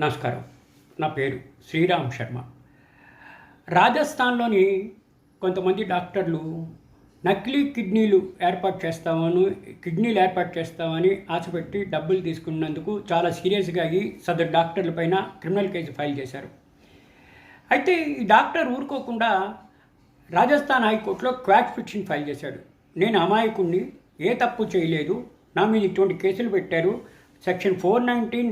నమస్కారం. నా పేరు శ్రీరామ్ శర్మ. రాజస్థాన్లోని కొంతమంది డాక్టర్లు నకిలీ కిడ్నీలు ఏర్పాటు చేస్తామని ఆశపెట్టి డబ్బులు తీసుకున్నందుకు చాలా సీరియస్గా అయ్యి సదరు డాక్టర్ల పైన క్రిమినల్ కేసు ఫైల్ చేశారు. అయితే ఈ డాక్టర్ ఊరుకోకుండా రాజస్థాన్ హైకోర్టులో క్వాష్ పిటిషన్ ఫైల్ చేశాడు. నేను అమాయకుణ్ణి, ఏ తప్పు చేయలేదు, నా మీద ఇటువంటి కేసులు పెట్టారు, సెక్షన్ 419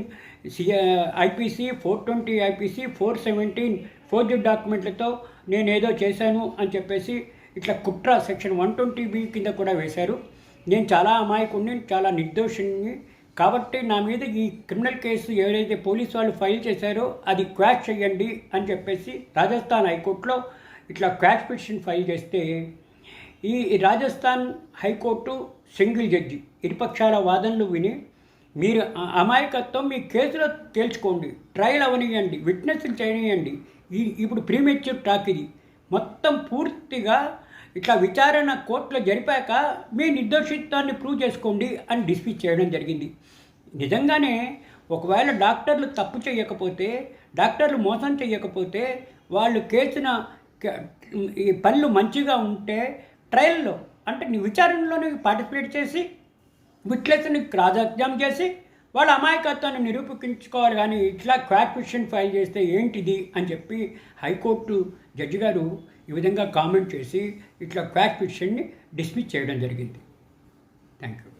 ఐపీసీ, 420 ఐపీసీ, 417 ఫోర్జరీ డాక్యుమెంట్లతో నేనేదో చేశాను అని చెప్పేసి ఇట్లా కుట్ర సెక్షన్ 120B కింద కూడా వేశారు. నేను చాలా అమాయకుడిని, చాలా నిర్దోషిని, కాబట్టి నా మీద ఈ క్రిమినల్ కేసు ఎవరైతే పోలీసు వాళ్ళు ఫైల్ చేశారో అది క్వాష్ చేయండి అని చెప్పేసి రాజస్థాన్ హైకోర్టులో ఇట్లా క్వాష్ పిటిషన్ ఫైల్ చేస్తే ఈ రాజస్థాన్ హైకోర్టు సింగిల్ జడ్జి ఇరుపక్షాల వాదనలు విని, మీరు అమాయకత్వం మీ కేసులో తేల్చుకోండి, ట్రయల్ అవనియండి, విట్నెస్లు చేయనియండి, ఇప్పుడు ప్రీమెచ్యూర్ టాక్ ఇది మొత్తం పూర్తిగా ఇట్లా విచారణ కోర్టులో జరిపాక మీ నిర్దోషిత్వాన్ని ప్రూవ్ చేసుకోండి అని డిస్మిస్ చేయడం జరిగింది. నిజంగానే ఒకవేళ డాక్టర్లు తప్పు చేయకపోతే, డాక్టర్లు మోసం చేయకపోతే, వాళ్ళు కేసున ఈ పనులు మంచిగా ఉంటే ట్రయల్లో అంటే విచారణలోనే పార్టిసిపేట్ చేసి విట్నెస్ని క్రాస్ ఎగ్జామ్ చేసి వాళ్ళ అమాయకత్వాన్ని నిరూపించుకోవాలి. కానీ ఇట్లా క్వాష్ పిటిషన్ ఫైల్ చేస్తే ఏంటిది అని చెప్పి హైకోర్టు జడ్జి గారు ఈ విధంగా కామెంట్ చేసి ఇట్లా క్వాష్ పిటిషన్ని డిస్మిస్ చేయడం జరిగింది. Thank you.